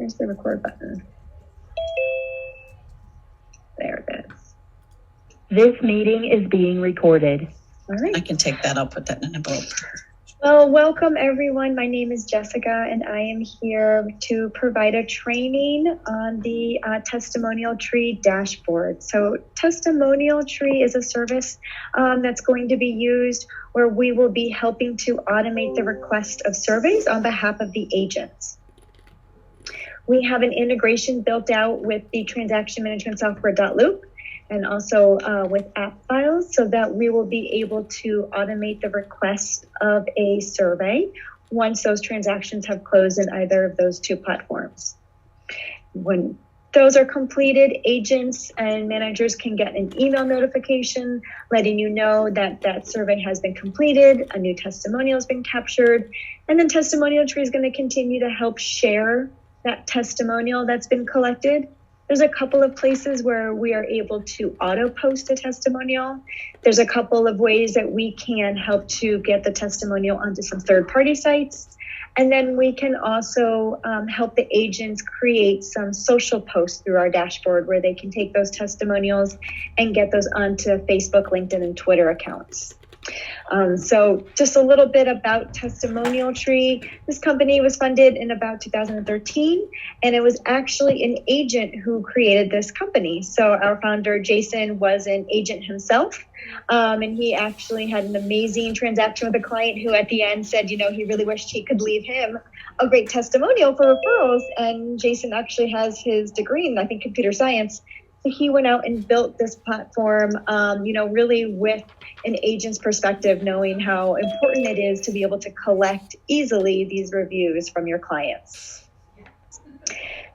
Where's the record button? There it is. This meeting is being recorded. All right. I can take that. I'll put that in an envelope. Well, welcome everyone. My name is Jessica, and I am here to provide a training on the Testimonial Tree dashboard. So Testimonial Tree is a service that's going to be used where we will be helping to automate the request of surveys on behalf of the agents. We have an integration built out with the transaction management software .loop and also with app files so that we will be able to automate the request of a survey once those transactions have closed in either of those two platforms. When those are completed, agents and managers can get an email notification letting you know that that survey has been completed, a new testimonial has been captured, and then Testimonial Tree is going to continue to help share that testimonial that's been collected. There's a couple of places where we are able to auto post a testimonial. There's a couple of ways that we can help to get the testimonial onto some third-party sites. And then we can also help the agents create some social posts through our dashboard where they can take those testimonials and get those onto Facebook, LinkedIn, and Twitter accounts. So just a little bit about Testimonial Tree. This company was funded in about 2013, and it was actually an agent who created this company. So our founder, Jason, was an agent himself, and he actually had an amazing transaction with a client who at the end said, you know, he really wished he could leave him a great testimonial for referrals. And Jason actually has his degree in, I think, computer science. So he went out and built this platform, really with an agent's perspective, knowing how important it is to be able to collect easily these reviews from your clients.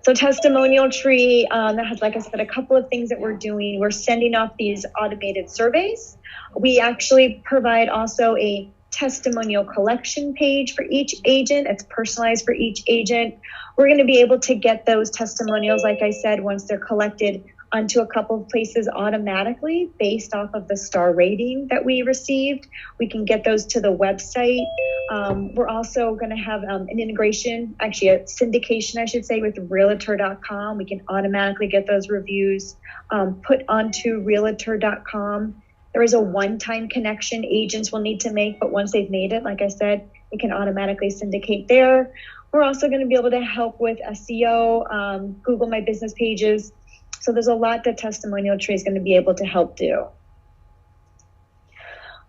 So Testimonial Tree that has, like I said, a couple of things that we're doing. We're sending off these automated surveys. We actually provide also a testimonial collection page for each agent. It's personalized for each agent. We're going to be able to get those testimonials, like I said, once they're collected, onto a couple of places automatically based off of the star rating that we received. We can get those to the website. We're also going to have an integration, actually a syndication, I should say, with Realtor.com. We can automatically get those reviews put onto Realtor.com. There is a one-time connection agents will need to make, but once they've made it, like I said, it can automatically syndicate there. We're also going to be able to help with SEO, Google My Business pages. So there's a lot that Testimonial Tree is going to be able to help do.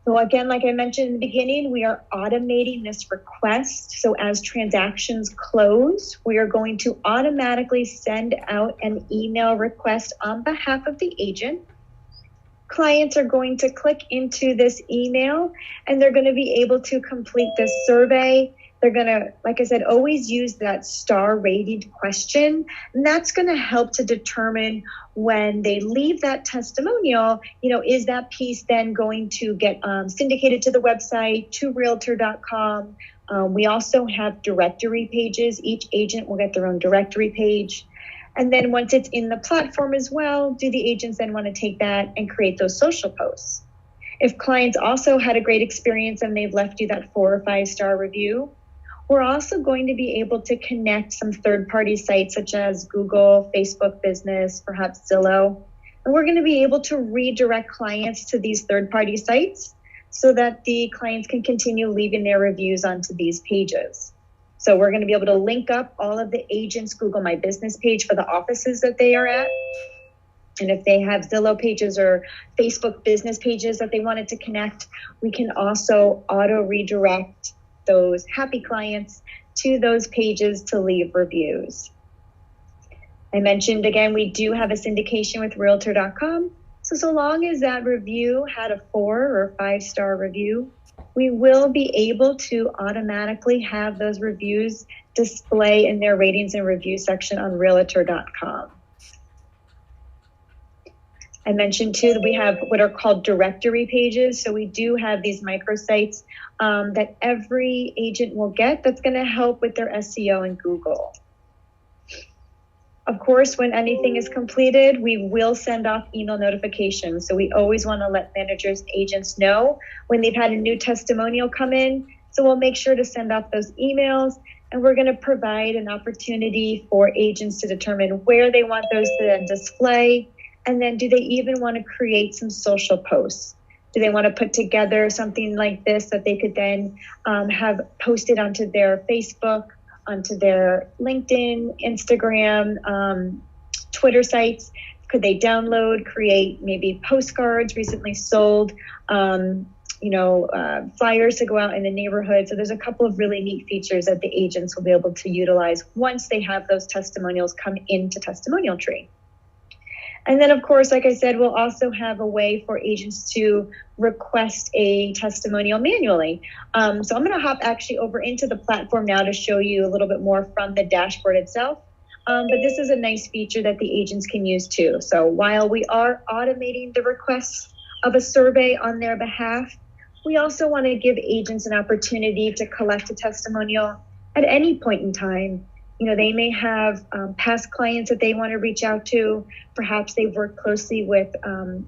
So again, like I mentioned in the beginning, we are automating this request. So as transactions close, we are going to automatically send out an email request on behalf of the agent. Clients are going to click into this email and they're going to be able to complete this survey. They're going to, like I said, always use that star rated question. And that's going to help to determine when they leave that testimonial, is that piece then going to get syndicated to the website, to Realtor.com. We also have directory pages. Each agent will get their own directory page. And then once it's in the platform as well, do the agents then want to take that and create those social posts? If clients also had a great experience and they've left you that 4 or 5 star review, we're also going to be able to connect some third-party sites such as Google, Facebook Business, perhaps Zillow. And we're going to be able to redirect clients to these third-party sites so that the clients can continue leaving their reviews onto these pages. So we're going to be able to link up all of the agents' Google My Business page for the offices that they are at. And if they have Zillow pages or Facebook Business pages that they wanted to connect, we can also auto-redirect those happy clients to those pages to leave reviews. I mentioned again, we do have a syndication with Realtor.com. So long as that review had a 4 or 5 star review, we will be able to automatically have those reviews display in their ratings and review section on Realtor.com. I mentioned too that we have what are called directory pages. So we do have these microsites that every agent will get that's going to help with their SEO in Google. Of course, when anything is completed, we will send off email notifications. So we always want to let managers, agents know when they've had a new testimonial come in So we'll make sure to send off those emails, and we're going to provide an opportunity for agents to determine where they want those to then display. And then do they even want to create some social posts? Do they want to put together something like this that they could then have posted onto their Facebook, onto their LinkedIn, Instagram, Twitter sites? Could they download, create maybe postcards recently sold, flyers to go out in the neighborhood? So there's a couple of really neat features that the agents will be able to utilize once they have those testimonials come into Testimonial Tree. And then, of course, like I said, we'll also have a way for agents to request a testimonial manually. So I'm going to hop actually over into the platform now to show you a little bit more from the dashboard itself. But this is a nice feature that the agents can use too. So while we are automating the requests of a survey on their behalf, we also want to give agents an opportunity to collect a testimonial at any point in time. They may have past clients that they want to reach out to. Perhaps they've worked closely with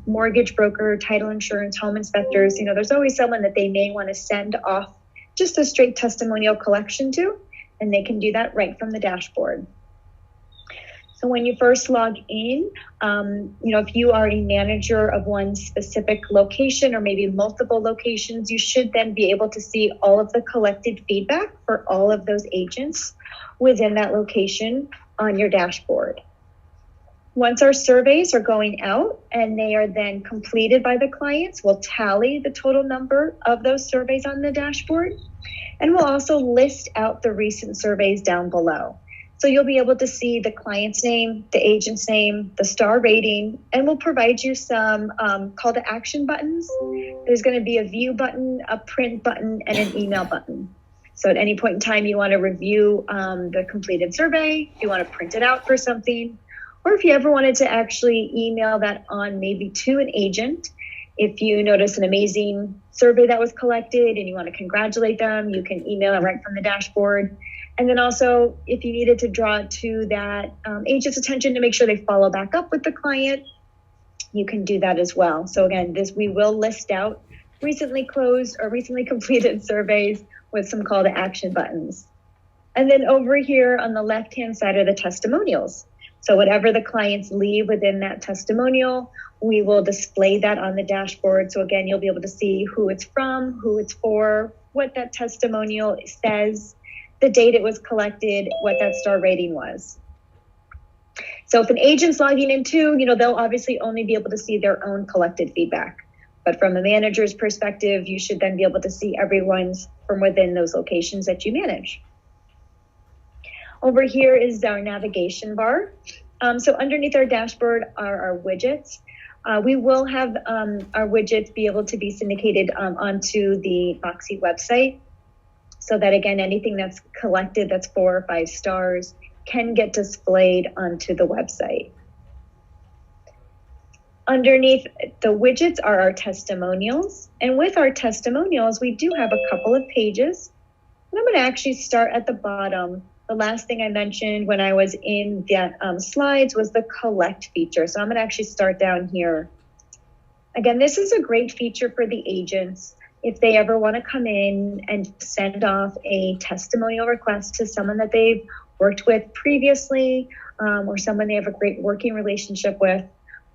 mortgage broker, title insurance, home inspectors. There's always someone that they may want to send off just a straight testimonial collection to, and they can do that right from the dashboard. So when you first log in, if you are a manager of one specific location or maybe multiple locations, you should then be able to see all of the collected feedback for all of those agents within that location on your dashboard. Once our surveys are going out and they are then completed by the clients, we'll tally the total number of those surveys on the dashboard, and we'll also list out the recent surveys down below. So you'll be able to see the client's name, the agent's name, the star rating, and we'll provide you some call to action buttons. There's going to be a view button, a print button, and an email button. So at any point in time, you want to review the completed survey, you want to print it out for something, or if you ever wanted to actually email that on maybe to an agent, if you notice an amazing survey that was collected and you want to congratulate them, you can email it right from the dashboard. And then also, if you needed to draw it to that agent's attention to make sure they follow back up with the client, you can do that as well. So again, we will list out recently closed or recently completed surveys with some call to action buttons. And then over here on the left-hand side are the testimonials. So whatever the clients leave within that testimonial, we will display that on the dashboard. So again, you'll be able to see who it's from, who it's for, what that testimonial says, the date it was collected, what that star rating was. So if an agent's logging in too, they'll obviously only be able to see their own collected feedback. But from a manager's perspective, you should then be able to see everyone's from within those locations that you manage. Over here is our navigation bar. So underneath our dashboard are our widgets. We will have our widgets be able to be syndicated onto the Moxie website, so that again, anything that's collected that's 4 or 5 stars can get displayed onto the website. Underneath the widgets are our testimonials. And with our testimonials, we do have a couple of pages. And I'm going to actually start at the bottom. The last thing I mentioned when I was in the slides was the collect feature. So I'm going to actually start down here. Again, this is a great feature for the agents if they ever want to come in and send off a testimonial request to someone that they've worked with previously, or someone they have a great working relationship with.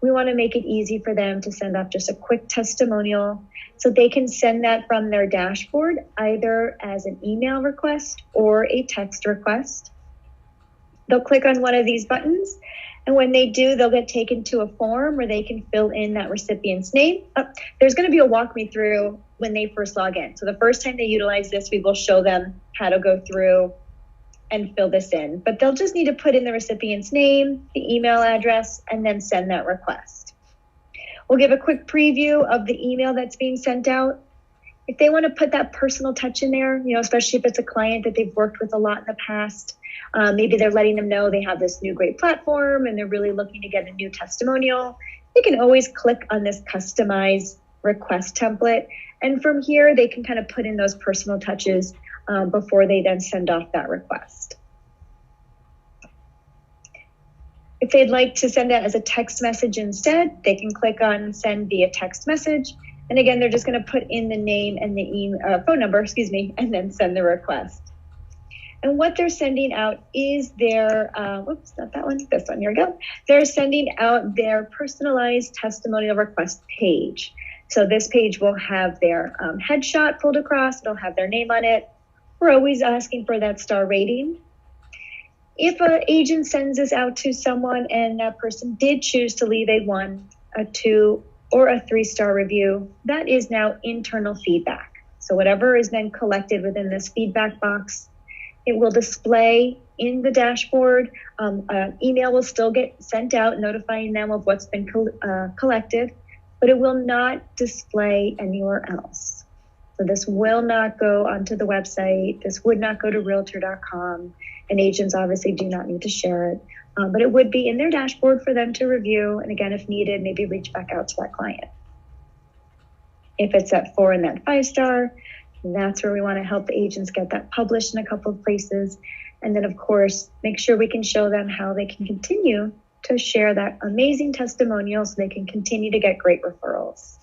We want to make it easy for them to send off just a quick testimonial so they can send that from their dashboard, either as an email request or a text request. They'll click on one of these buttons, and when they do, they'll get taken to a form where they can fill in that recipient's name. There's going to be a walk me through when they first log in. So the first time they utilize this, we will show them how to go through and fill this in. But they'll just need to put in the recipient's name, the email address, and then send that request. We'll give a quick preview of the email that's being sent out. If they want to put that personal touch in there, especially if it's a client that they've worked with a lot in the past, maybe they're letting them know they have this new great platform and they're really looking to get a new testimonial, they can always click on this customize request template. And from here, they can kind of put in those personal touches before they then send off that request. If they'd like to send that as a text message instead, they can click on send via text message. And again, they're just going to put in the name and the phone number, and then send the request. And what they're sending out is their, whoops, not that one, this one, here we go. They're sending out their personalized testimonial request page. So this page will have their headshot pulled across, it'll have their name on it. We're always asking for that star rating. If an agent sends this out to someone and that person did choose to leave a 1, a 2, or a 3-star review, that is now internal feedback. So whatever is then collected within this feedback box, it will display in the dashboard. An email will still get sent out notifying them of what's been collected, but it will not display anywhere else. So this will not go onto the website. This would not go to realtor.com, and agents obviously do not need to share it, but it would be in their dashboard for them to review. And again, if needed, maybe reach back out to that client. If it's at 4 and that 5-star, that's where we want to help the agents get that published in a couple of places. And then, of course, make sure we can show them how they can continue to share that amazing testimonial so they can continue to get great referrals.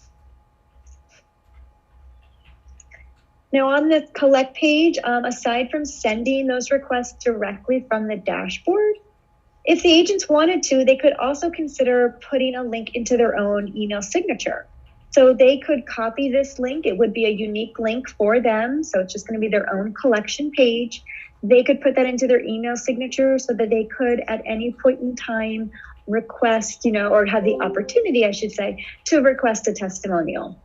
Now, on the collect page, aside from sending those requests directly from the dashboard, if the agents wanted to, they could also consider putting a link into their own email signature. So they could copy this link. It would be a unique link for them. So it's just going to be their own collection page. They could put that into their email signature so that they could at any point in time request, or have the opportunity, I should say, to request a testimonial.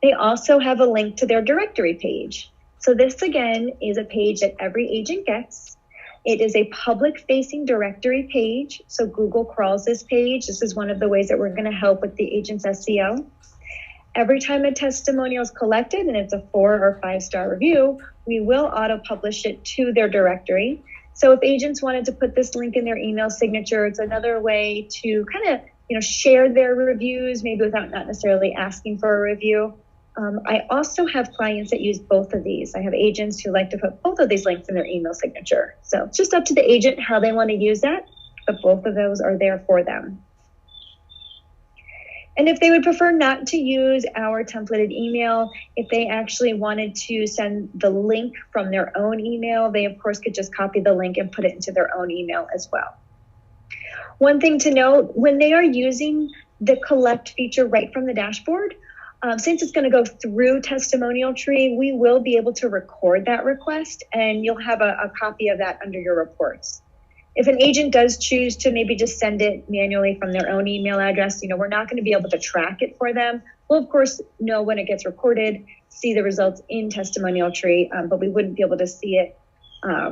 They also have a link to their directory page. So this again is a page that every agent gets. It is a public-facing directory page, so Google crawls this page. This is one of the ways that we're going to help with the agent's SEO. Every time a testimonial is collected, and it's a 4 or 5-star review, we will auto-publish it to their directory. So if agents wanted to put this link in their email signature, it's another way to kind of, share their reviews, maybe without not necessarily asking for a review. I also have clients that use both of these. I have agents who like to put both of these links in their email signature. So it's just up to the agent how they want to use that, but both of those are there for them. And if they would prefer not to use our templated email, if they actually wanted to send the link from their own email, they of course could just copy the link and put it into their own email as well. One thing to note, when they are using the collect feature right from the dashboard, since it's going to go through Testimonial Tree, we will be able to record that request, and you'll have a copy of that under your reports. If an agent does choose to maybe just send it manually from their own email address, we're not going to be able to track it for them. We'll, of course, know when it gets recorded, see the results in Testimonial Tree, but we wouldn't be able to see it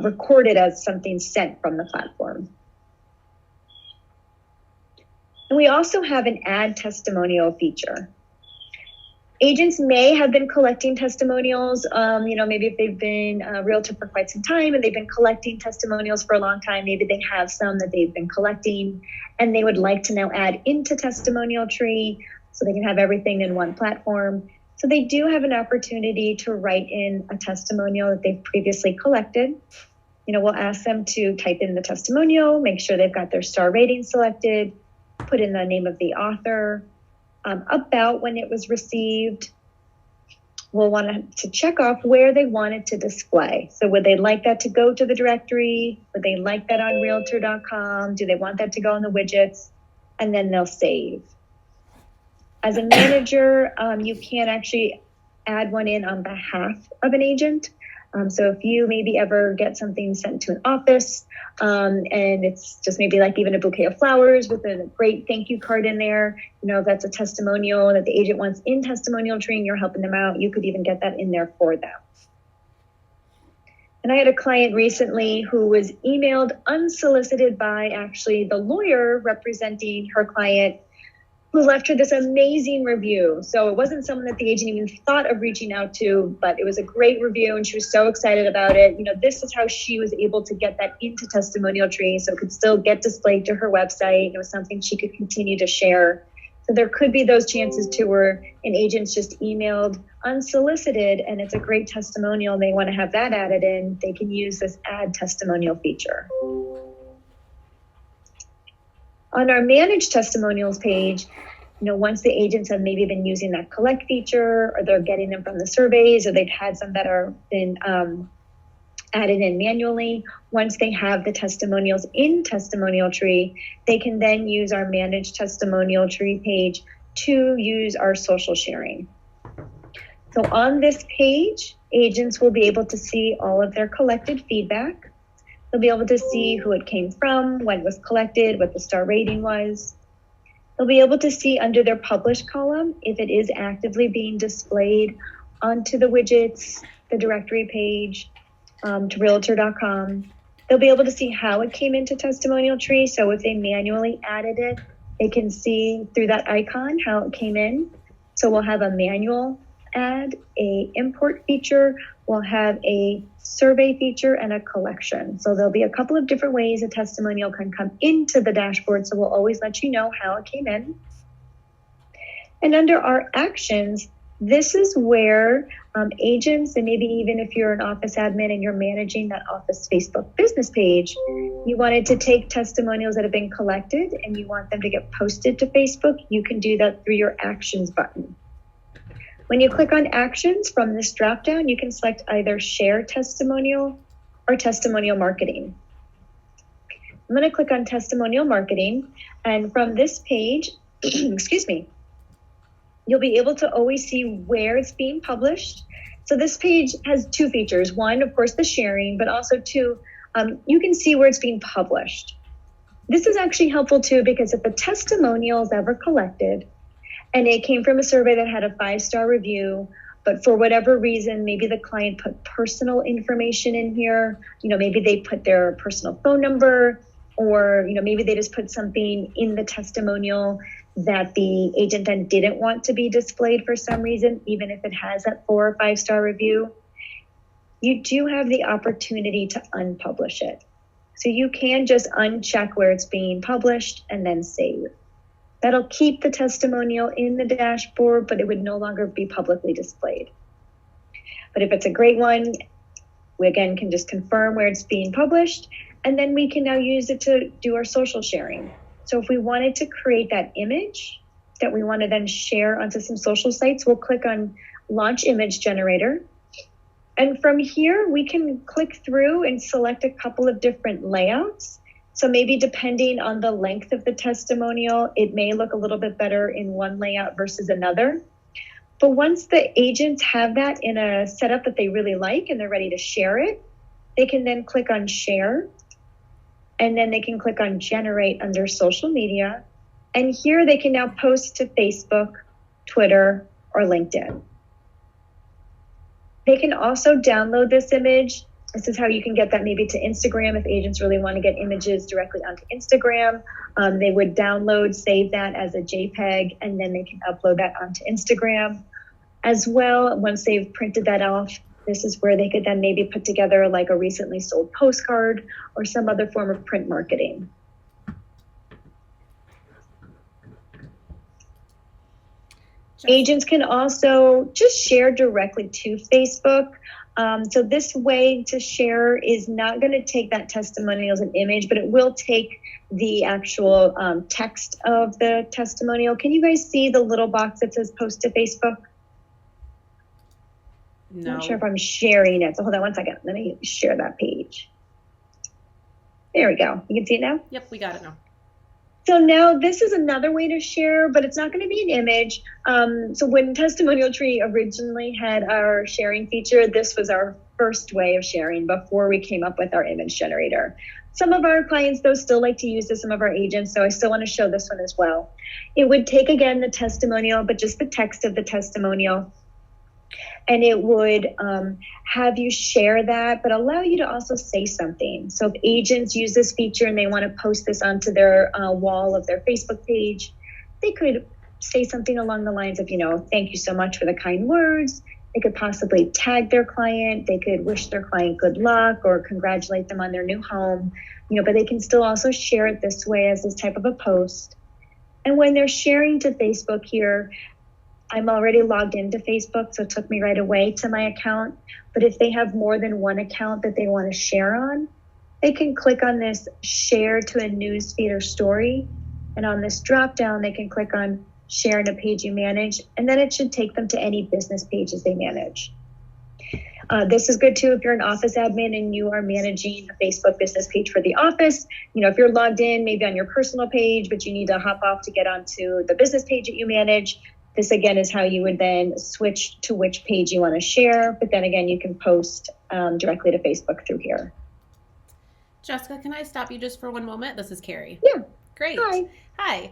recorded as something sent from the platform. And we also have an add testimonial feature. Agents may have been collecting testimonials, maybe if they've been a realtor for quite some time and they've been collecting testimonials for a long time, maybe they have some that they've been collecting and they would like to now add into Testimonial Tree so they can have everything in one platform. So they do have an opportunity to write in a testimonial that they've previously collected. We'll ask them to type in the testimonial, make sure they've got their star rating selected, put in the name of the author, about when it was received. We'll want to check off where they want it to display. So would they like that to go to the directory? Would they like that on realtor.com? Do they want that to go on the widgets? And then they'll save. As a manager, you can actually add one in on behalf of an agent. So if you maybe ever get something sent to an office and it's just maybe like even a bouquet of flowers with a great thank you card in there, if that's a testimonial that the agent wants in Testimonial Tree and you're helping them out, you could even get that in there for them. And I had a client recently who was emailed unsolicited by actually the lawyer representing her client, who left her this amazing review. So it wasn't someone that the agent even thought of reaching out to, but it was a great review and she was so excited about it. This is how she was able to get that into Testimonial Tree so it could still get displayed to her website. It was something she could continue to share. So there could be those chances too where an agent's just emailed unsolicited and it's a great testimonial. They want to have that added in. They can use this add testimonial feature. On our manage testimonials page, once the agents have maybe been using that collect feature, or they're getting them from the surveys, or they've had some that are been added in manually, once they have the testimonials in Testimonial Tree, they can then use our managed Testimonial Tree page to use our social sharing. So on this page, agents will be able to see all of their collected feedback. They'll be able to see who it came from, when it was collected, what the star rating was. They'll be able to see under their published column if it is actively being displayed onto the widgets, the directory page, to realtor.com. They'll be able to see how it came into Testimonial Tree. So if they manually added it, they can see through that icon how it came in. So we'll have a manual add, a import feature, we'll have a survey feature, and a collection. So there'll be a couple of different ways a testimonial can come into the dashboard. So we'll always let you know how it came in. And under our actions, this is where agents, and maybe even if you're an office admin and you're managing that office Facebook business page, you wanted to take testimonials that have been collected and you want them to get posted to Facebook, you can do that through your actions button. When you click on actions from this dropdown, you can select either share testimonial or testimonial marketing. I'm going to click on testimonial marketing, and from this page, excuse me, you'll be able to always see where it's being published. So this page has two features. One, of course, the sharing, but also two, you can see where it's being published. This is actually helpful too, because if a testimonial is ever collected and it came from a survey that had a 5-star review, but for whatever reason, maybe the client put personal information in here, maybe they put their personal phone number, or, maybe they just put something in the testimonial that the agent then didn't want to be displayed for some reason, even if it has that 4 or 5-star review, you do have the opportunity to unpublish it. So you can just uncheck where it's being published and then save. That'll keep the testimonial in the dashboard, but it would no longer be publicly displayed. But if it's a great one, we again can just confirm where it's being published, and then we can now use it to do our social sharing. So if we wanted to create that image that we want to then share onto some social sites, we'll click on Launch Image Generator. And from here, we can click through and select a couple of different layouts. So maybe depending on the length of the testimonial, it may look a little bit better in one layout versus another. But once the agents have that in a setup that they really like and they're ready to share it, they can then click on Share. And then they can click on Generate under Social Media. And here they can now post to Facebook, Twitter, or LinkedIn. They can also download this image. This is how you can get that maybe to Instagram. If agents really want to get images directly onto Instagram, they would download, save that as a JPEG, and then they can upload that onto Instagram. As well, once they've printed that off, this is where they could then maybe put together like a recently sold postcard or some other form of print marketing. Agents can also just share directly to Facebook. So this way to share is not going to take that testimonial as an image, but it will take the actual text of the testimonial. Can you guys see the little box that says post to Facebook? No. I'm not sure if I'm sharing it. So hold on one second. Let me share that page. There we go. You can see it now? Yep, we got it now. So now this is another way to share, but it's not going to be an image. So when Testimonial Tree originally had our sharing feature, this was our first way of sharing before we came up with our image generator. Some of our clients, though, still like to use this, some of our agents, so I still want to show this one as well. It would take, again, the testimonial, but just the text of the testimonial, and it would have you share that, but allow you to also say something. So if agents use this feature and they want to post this onto their wall of their Facebook page, they could say something along the lines of, thank you so much for the kind words. They could possibly tag their client. They could wish their client good luck or congratulate them on their new home, but they can still also share it this way as this type of a post. And when they're sharing to Facebook here, I'm already logged into Facebook, so it took me right away to my account. But if they have more than one account that they want to share on, they can click on this share to a newsfeed or story. And on this drop down, they can click on share in a page you manage, and then it should take them to any business pages they manage. This is good too if you're an office admin and you are managing a Facebook business page for the office. If you're logged in maybe on your personal page, but you need to hop off to get onto the business page that you manage, this again is how you would then switch to which page you want to share. But then again, you can post directly to Facebook through here. Jessica, can I stop you just for one moment? This is Carrie. Yeah. Great. Hi.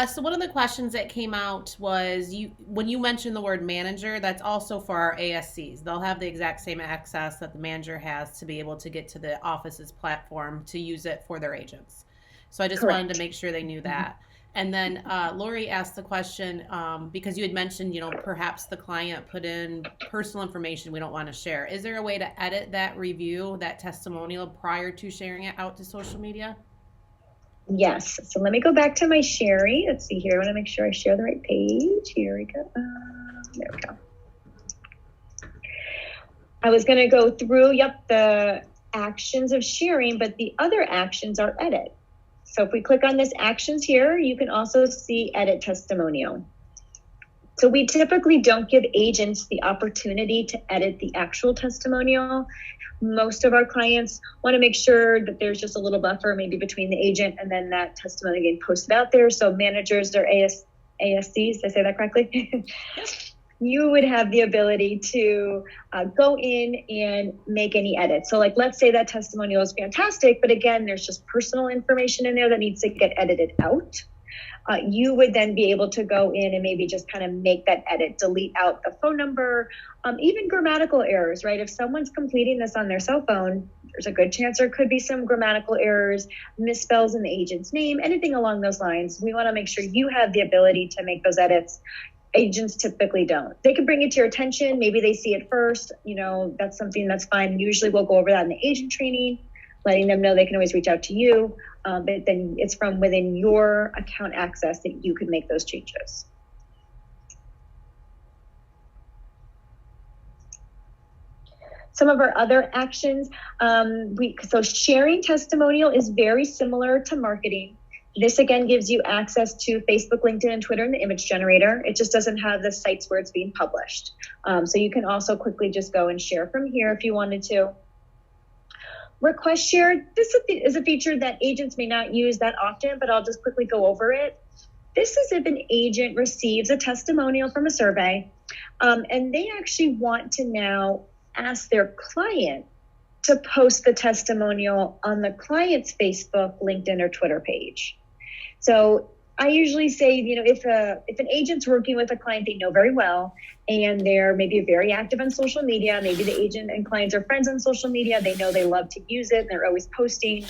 So one of the questions that came out was when you mentioned the word manager, that's also for our ASCs. They'll have the exact same access that the manager has to be able to get to the office's platform to use it for their agents. So I just Correct. wanted to make sure they knew that. And then Lori asked the question, because you had mentioned, perhaps the client put in personal information we don't want to share. Is there a way to edit that review, that testimonial, prior to sharing it out to social media? Yes. So let me go back to my sharing. Let's see here. I want to make sure I share the right page. Here we go. There we go. I was going to go through, the actions of sharing, but the other actions are edit. So if we click on this actions here, you can also see edit testimonial. So we typically don't give agents the opportunity to edit the actual testimonial. Most of our clients want to make sure that there's just a little buffer maybe between the agent and then that testimonial getting posted out there. So managers or ASCs, did I say that correctly? You would have the ability to go in and make any edits. So let's say that testimonial is fantastic, but again, there's just personal information in there that needs to get edited out. You would then be able to go in and maybe just kind of make that edit, delete out the phone number, even grammatical errors, right? If someone's completing this on their cell phone, there's a good chance there could be some grammatical errors, misspells in the agent's name, anything along those lines. We want to make sure you have the ability to make those edits. Agents typically don't. They can bring it to your attention. Maybe they see it first. That's something that's fine. Usually we'll go over that in the agent training, letting them know they can always reach out to you. But then it's from within your account access that you can make those changes. Some of our other actions, so sharing testimonial is very similar to marketing. This again gives you access to Facebook, LinkedIn, and Twitter in the image generator. It just doesn't have the sites where it's being published. So you can also quickly just go and share from here if you wanted to. Request share, this is a feature that agents may not use that often, but I'll just quickly go over it. This is if an agent receives a testimonial from a survey, and they actually want to now ask their client to post the testimonial on the client's Facebook, LinkedIn, or Twitter page. So I usually say, if an agent's working with a client they know very well, and they're maybe very active on social media, maybe the agent and clients are friends on social media, they know they love to use it, and they're always posting,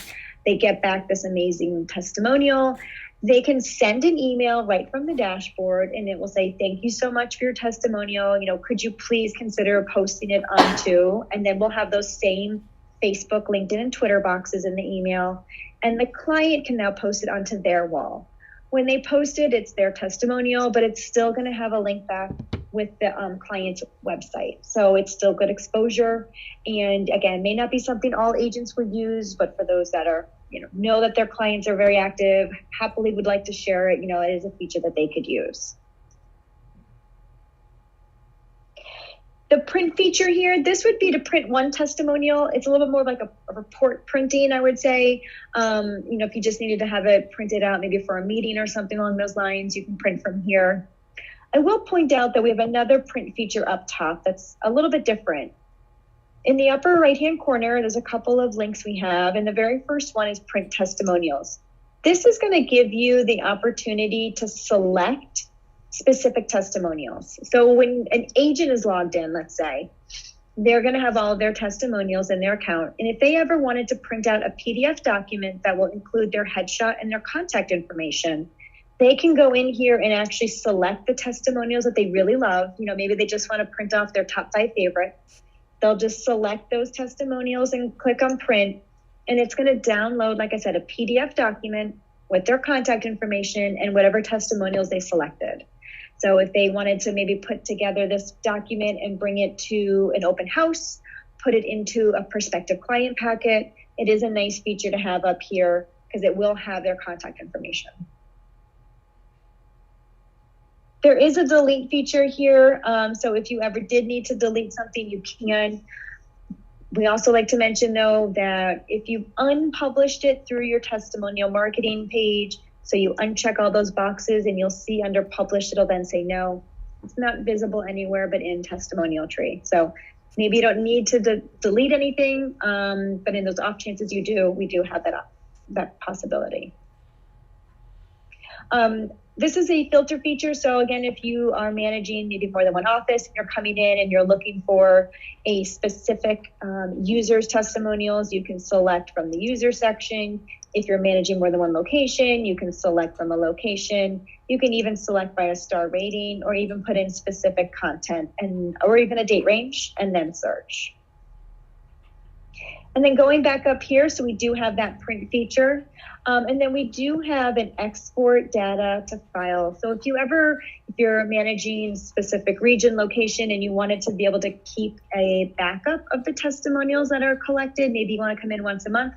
they get back this amazing testimonial. They can send an email right from the dashboard, and it will say, thank you so much for your testimonial. Could you please consider posting it onto, and then we'll have those same Facebook, LinkedIn, and Twitter boxes in the email, and the client can now post it onto their wall. When they post it, it's their testimonial, but it's still going to have a link back with the client's website. So it's still good exposure. And again, may not be something all agents would use, but for those that are, know that their clients are very active, happily would like to share it, it is a feature that they could use. The print feature here, this would be to print one testimonial. It's a little bit more like a report printing, I would say. If you just needed to have it printed out, maybe for a meeting or something along those lines, you can print from here. I will point out that we have another print feature up top that's a little bit different. In the upper right-hand corner, there's a couple of links we have, and the very first one is print testimonials. This is going to give you the opportunity to select specific testimonials. So when an agent is logged in, let's say, they're going to have all of their testimonials in their account. And if they ever wanted to print out a PDF document that will include their headshot and their contact information, they can go in here and actually select the testimonials that they really love. Maybe they just want to print off their top 5 favorites. They'll just select those testimonials and click on print. And it's going to download, like I said, a PDF document with their contact information and whatever testimonials they selected. So if they wanted to maybe put together this document and bring it to an open house, put it into a prospective client packet, it is a nice feature to have up here because it will have their contact information. There is a delete feature here. So if you ever did need to delete something, you can. We also like to mention, though, that if you unpublished it through your testimonial marketing page, so you uncheck all those boxes and you'll see under published, it'll then say no. It's not visible anywhere but in Testimonial Tree. So maybe you don't need to delete anything, but in those off chances you do, we do have that possibility. This is a filter feature. So again, if you are managing maybe more than one office, and you're coming in and you're looking for a specific user's testimonials, you can select from the user section. If you're managing more than one location, you can select from a location. You can even select by a star rating, or even put in specific content or even a date range, and then search. And then going back up here, so we do have that print feature. And then we do have an export data to file. So if you're managing specific region, location, and you wanted to be able to keep a backup of the testimonials that are collected, maybe you want to come in once a month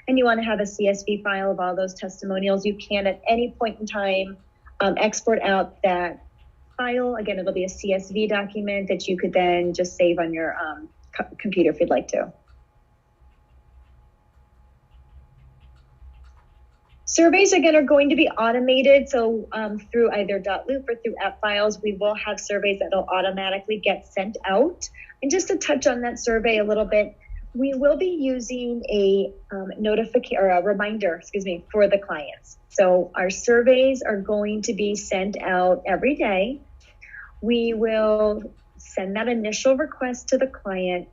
and you want to have a CSV file of all those testimonials, you can at any point in time export out that file. Again, it'll be a CSV document that you could then just save on your computer if you'd like to. Surveys, again, are going to be automated. So through either .loop or through app files, we will have surveys that will automatically get sent out. And just to touch on that survey a little bit, we will be using a reminder, for the clients. So our surveys are going to be sent out every day. We will send that initial request to the client.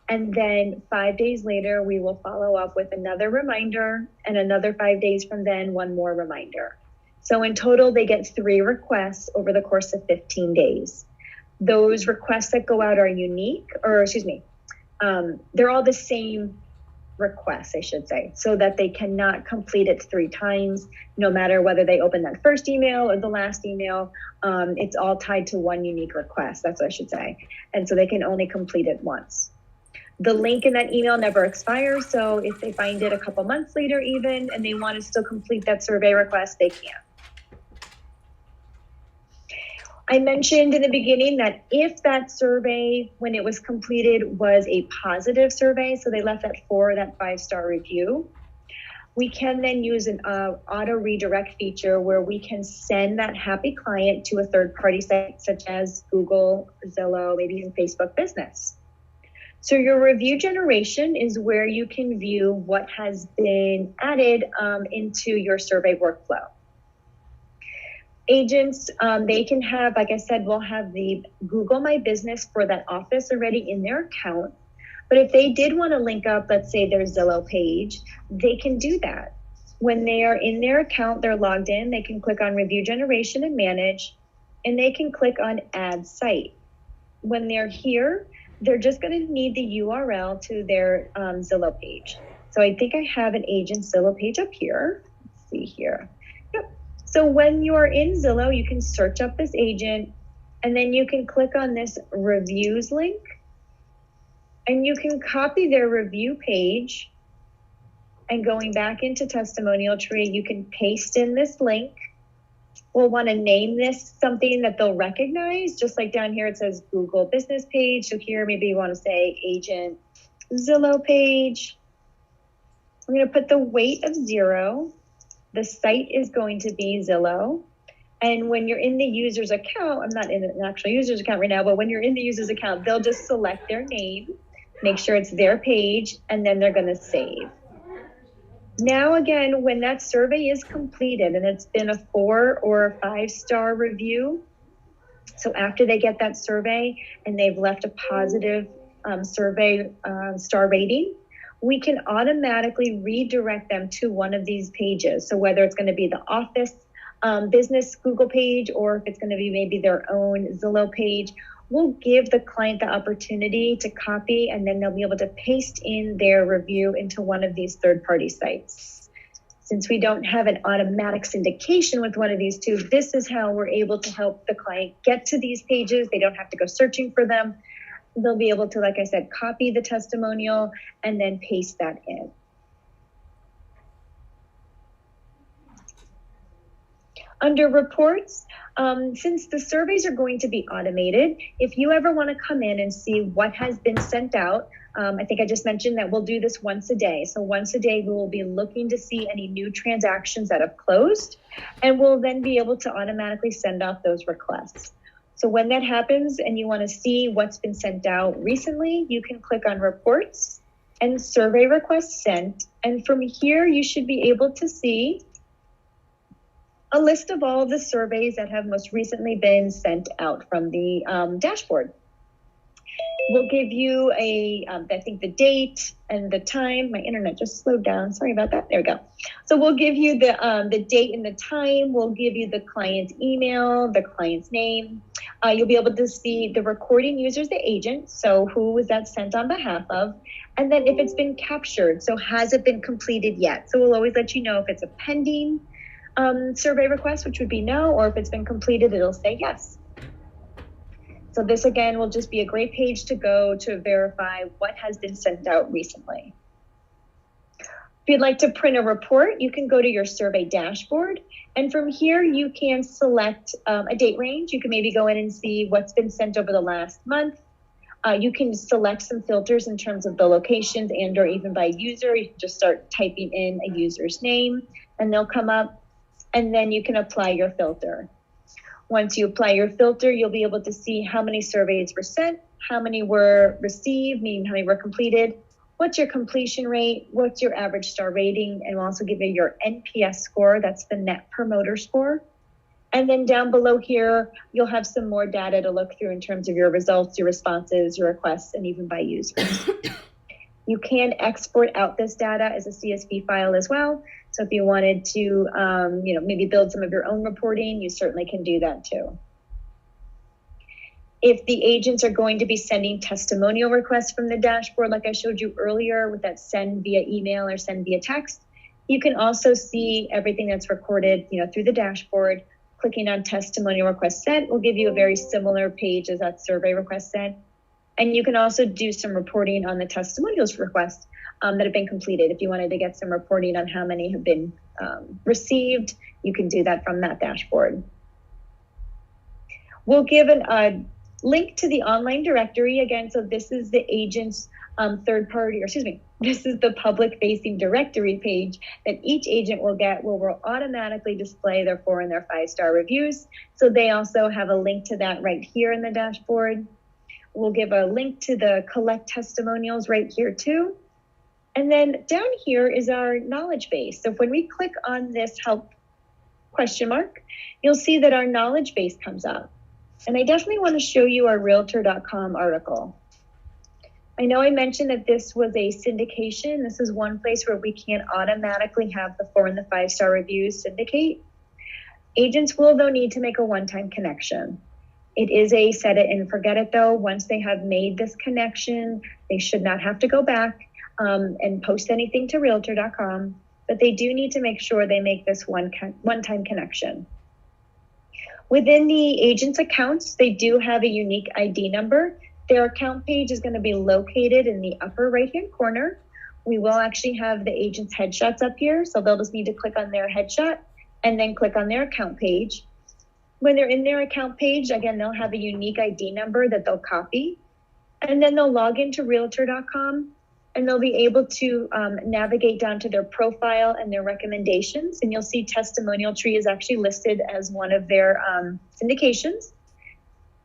And then 5 days later, we will follow up with another reminder, and another 5 days from then, one more reminder. So in total, they get 3 requests over the course of 15 days. Those requests that go out are unique, they're all the same requests, I should say, so that they cannot complete it 3 times, no matter whether they open that first email or the last email. It's all tied to one unique request, that's what I should say. And so they can only complete it once. The link in that email never expires, so if they find it a couple months later even, and they want to still complete that survey request, they can. I mentioned in the beginning that if that survey, when it was completed, was a positive survey, so they left that 4, that 5-star review, we can then use an auto redirect feature where we can send that happy client to a third-party site such as Google, Zillow, maybe even Facebook Business. So your review generation is where you can view what has been added into your survey workflow. Agents, they can have, like I said, we'll have the Google My Business for that office already in their account. But if they did want to link up, let's say their Zillow page, they can do that. When they are in their account, they're logged in, they can click on Review Generation and Manage, and they can click on Add Site. When they're here, they're just going to need the URL to their Zillow page. So I think I have an agent Zillow page up here. Let's see here. Yep. So when you are in Zillow, you can search up this agent, and then you can click on this reviews link, and you can copy their review page. And going back into Testimonial Tree, you can paste in this link. We'll want to name this something that they'll recognize, just like down here it says Google Business Page. So here maybe you want to say Agent Zillow Page. I'm going to put the weight of 0. The site is going to be Zillow. And when you're in the user's account, I'm not in an actual user's account right now, but when you're in the user's account, they'll just select their name, make sure it's their page, and then they're going to save. Now, again, when that survey is completed and it's been a 4 or a 5-star review, so after they get that survey and they've left a positive survey star rating, we can automatically redirect them to one of these pages. So whether it's going to be the office business Google page, or if it's going to be maybe their own Zillow page, we'll give the client the opportunity to copy, and then they'll be able to paste in their review into one of these third-party sites. Since we don't have an automatic syndication with one of these two, this is how we're able to help the client get to these pages. They don't have to go searching for them. They'll be able to, like I said, copy the testimonial and then paste that in. Under reports, since the surveys are going to be automated, if you ever want to come in and see what has been sent out, I think I just mentioned that we'll do this once a day. So once a day, we will be looking to see any new transactions that have closed, and we'll then be able to automatically send off those requests. So when that happens and you want to see what's been sent out recently, you can click on reports and survey requests sent. And from here, you should be able to see a list of all of the surveys that have most recently been sent out from the dashboard. We'll give you I think the date and the time. My internet just slowed down. Sorry about that. There we go. So we'll give you the date and the time. We'll give you the client's email, the client's name. You'll be able to see the recording user's the agent. So who was that sent on behalf of? And then if it's been captured. So has it been completed yet? So we'll always let you know if it's a pending survey request, which would be no, or if it's been completed, it'll say yes. So this again will just be a great page to go to verify what has been sent out recently. If you'd like to print a report, you can go to your survey dashboard, and from here you can select a date range. You can maybe go in and see what's been sent over the last month. You can select some filters in terms of the locations and or even by user. You can just start typing in a user's name and they'll come up, and then you can apply your filter. Once you apply your filter, you'll be able to see how many surveys were sent, how many were received, meaning how many were completed, what's your completion rate, what's your average star rating, and we'll also give you your NPS score, that's the Net Promoter Score. And then down below here, you'll have some more data to look through in terms of your results, your responses, your requests, and even by users. You can export out this data as a CSV file as well. So if you wanted to, maybe build some of your own reporting, you certainly can do that too. If the agents are going to be sending testimonial requests from the dashboard, like I showed you earlier with that send via email or send via text, you can also see everything that's recorded, through the dashboard. Clicking on testimonial request sent will give you a very similar page as that survey request sent. And you can also do some reporting on the testimonials requests that have been completed. If you wanted to get some reporting on how many have been received, you can do that from that dashboard. We'll give a link to the online directory again. So this is the agent's this is the public facing directory page that each agent will get, where we'll automatically display their 4 and their 5-star reviews. So they also have a link to that right here in the dashboard. We'll give a link to the collect testimonials right here too. And then down here is our knowledge base. So when we click on this help question mark, you'll see that our knowledge base comes up. And I definitely want to show you our Realtor.com article. I know I mentioned that this was a syndication. This is one place where we can't automatically have the 4 and the 5-star reviews syndicate. Agents will, though, need to make a one-time connection. It is a set it and forget it, though. Once they have made this connection, they should not have to go back and post anything to Realtor.com, but they do need to make sure they make this one-time connection. Within the agent's accounts, they do have a unique ID number. Their account page is going to be located in the upper right-hand corner. We will actually have the agent's headshots up here, so they'll just need to click on their headshot and then click on their account page. When they're in their account page, again, they'll have a unique ID number that they'll copy, and then they'll log into Realtor.com, and they'll be able to navigate down to their profile and their recommendations, and you'll see Testimonial Tree is actually listed as one of their syndications.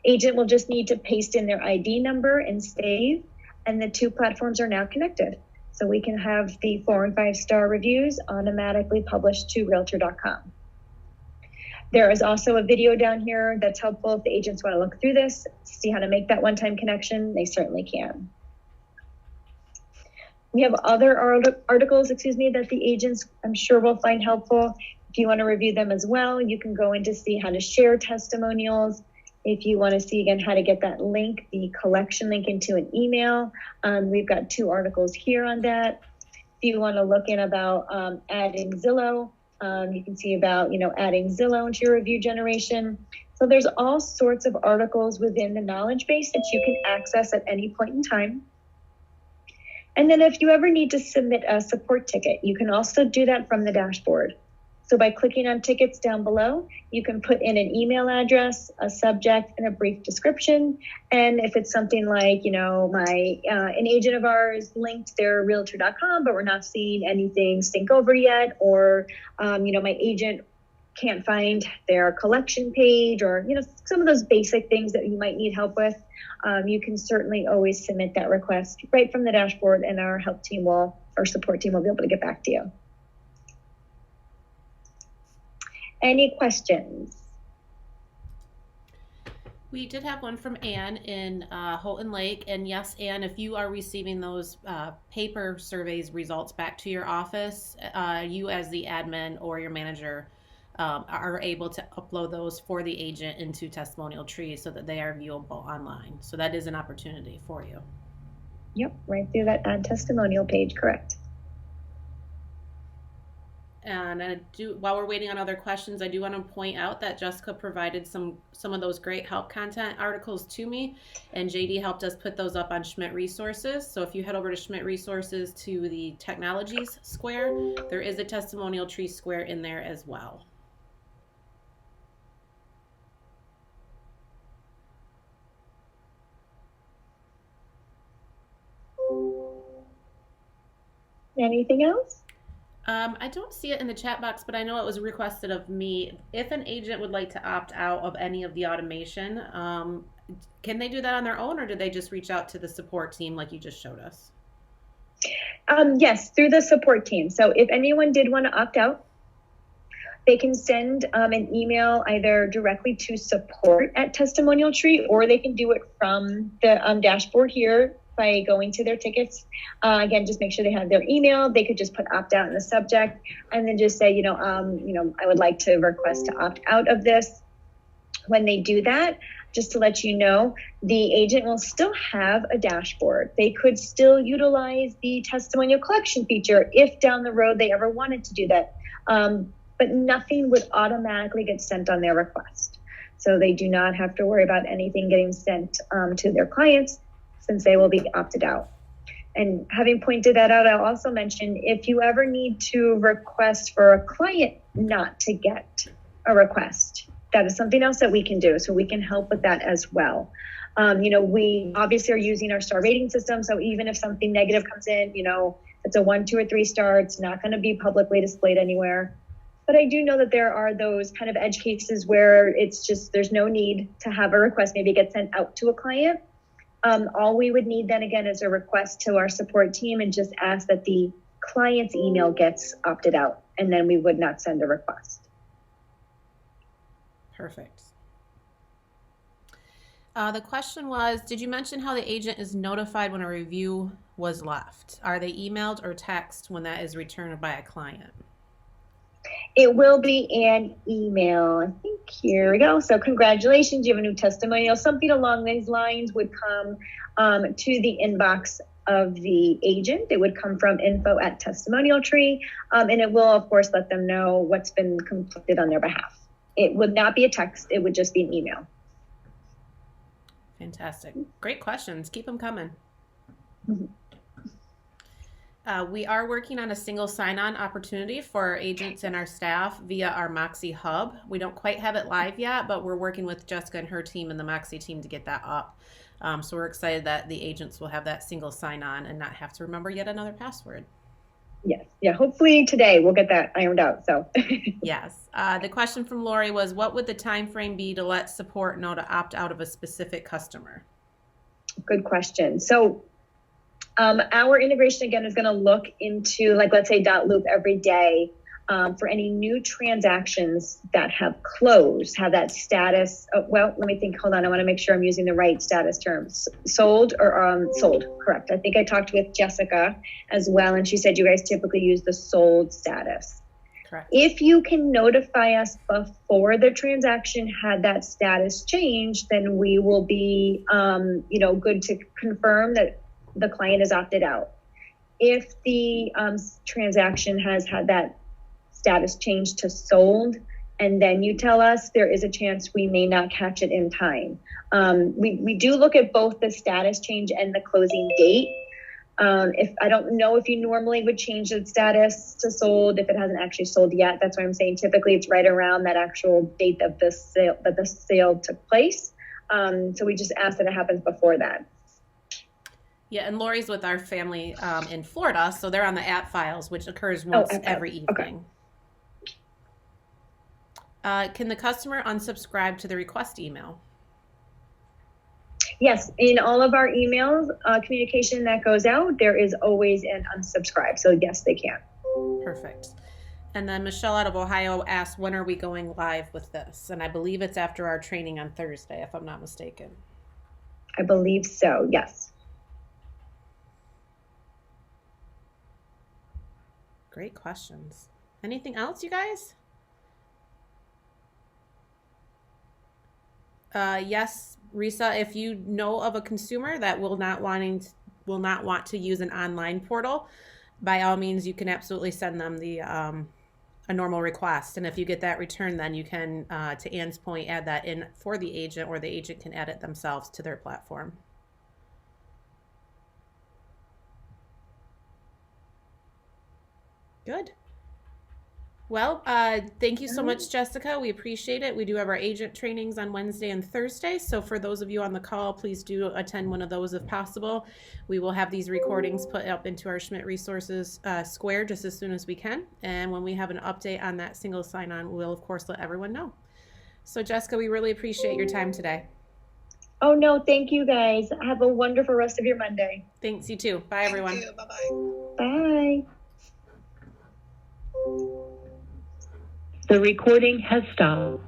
Agent will just need to paste in their ID number and save, and the two platforms are now connected. So we can have the 4 and 5-star reviews automatically published to Realtor.com. There is also a video down here that's helpful if the agents want to look through this, see how to make that one-time connection, they certainly can. We have other articles, that the agents I'm sure will find helpful. If you want to review them as well, you can go in to see how to share testimonials. If you want to see, again, how to get that link, the collection link into an email, we've got 2 articles here on that. If you want to look in about adding Zillow, you can see about, adding Zillow into your review generation. So there's all sorts of articles within the knowledge base that you can access at any point in time. And then if you ever need to submit a support ticket, you can also do that from the dashboard. So by clicking on tickets down below, you can put in an email address, a subject, and a brief description. And if it's something like, an agent of ours linked their realtor.com, but we're not seeing anything sync over yet, or, my agent can't find their collection page, or, some of those basic things that you might need help with, you can certainly always submit that request right from the dashboard, and our support team will be able to get back to you. Any questions? We did have one from Ann in Houghton Lake. And yes, Ann, if you are receiving those paper surveys results back to your office, you as the admin or your manager are able to upload those for the agent into Testimonial Tree so that they are viewable online. So that is an opportunity for you. Yep, right through that add testimonial page, correct. And while we're waiting on other questions, I do want to point out that Jessica provided some of those great help content articles to me, and JD helped us put those up on Schmidt Resources. So if you head over to Schmidt Resources to the Technologies square, there is a Testimonial Tree square in there as well. Anything else? I don't see it in the chat box, but I know it was requested of me. If an agent would like to opt out of any of the automation, can they do that on their own, or do they just reach out to the support team like you just showed us? Yes, through the support team. So if anyone did want to opt out, they can send an email either directly to support@Testimonial Tree, or they can do it from the dashboard here by going to their tickets. Again, just make sure they have their email. They could just put opt out in the subject, and then just say, I would like to request to opt out of this. When they do that, just to let you know, the agent will still have a dashboard. They could still utilize the Testimonial Collection feature if down the road they ever wanted to do that. But nothing would automatically get sent on their request. So they do not have to worry about anything getting sent to their clients, since they will be opted out. And having pointed that out, I'll also mention, if you ever need to request for a client not to get a request, that is something else that we can do. So we can help with that as well. We obviously are using our star rating system. So even if something negative comes in, it's a 1, 2, or 3 star, it's not going to be publicly displayed anywhere. But I do know that there are those kind of edge cases where it's just, there's no need to have a request maybe get sent out to a client. All we would need then again is a request to our support team, and just ask that the client's email gets opted out, and then we would not send a request. Perfect. The question was, did you mention how the agent is notified when a review was left? Are they emailed or text when that is returned by a client? It will be an email. I think here we go. So congratulations, you have a new testimonial. Something along these lines would come to the inbox of the agent. It would come from info@Testimonial Tree, and it will, of course, let them know what's been completed on their behalf. It would not be a text. It would just be an email. Fantastic. Great questions. Keep them coming. Mm-hmm. We are working on a single sign-on opportunity for our agents and our staff via our Moxie Hub. We don't quite have it live yet, but we're working with Jessica and her team and the Moxie team to get that up. So we're excited that the agents will have that single sign-on and not have to remember yet another password. Yes. Yeah. Hopefully today we'll get that ironed out. So yes. The question from Lori was, what would the time frame be to let support know to opt out of a specific customer? Good question. So our integration, again, is going to look into, like, let's say .loop every day for any new transactions that have closed, have that status. Let me think. Hold on. I want to make sure I'm using the right status terms. Sold or sold. Correct. I think I talked with Jessica as well, and she said you guys typically use the sold status. Correct. If you can notify us before the transaction had that status change, then we will be, good to confirm that the client is opted out. If the transaction has had that status change to sold, and then you tell us, there is a chance we may not catch it in time. We do look at both the status change and the closing date. If I don't know if you normally would change the status to sold if it hasn't actually sold yet. That's why I'm saying typically it's right around that actual date that the sale took place. So we just ask that it happens before that. Yeah, and Lori's with our family in Florida, so they're on the app files, which occurs once every evening. Okay. Can the customer unsubscribe to the request email? Yes, in all of our emails, communication that goes out, there is always an unsubscribe. So yes, they can. Perfect. And then Michelle out of Ohio asked, when are we going live with this? And I believe it's after our training on Thursday, if I'm not mistaken. I believe so, yes. Great questions. Anything else, you guys? Yes, Risa, if you know of a consumer that will not want to use an online portal, by all means, you can absolutely send them a normal request. And if you get that return, then you can, to Ann's point, add that in for the agent, or the agent can add it themselves to their platform. Good. Well, thank you so much, Jessica. We appreciate it. We do have our agent trainings on Wednesday and Thursday. So for those of you on the call, please do attend one of those if possible. We will have these recordings put up into our Schmidt Resources Square just as soon as we can. And when we have an update on that single sign-on, we'll, of course, let everyone know. So, Jessica, we really appreciate your time today. Oh, no, thank you, guys. Have a wonderful rest of your Monday. Thanks, you too. Bye, everyone. Thank you. Bye-bye. Bye. The recording has stopped.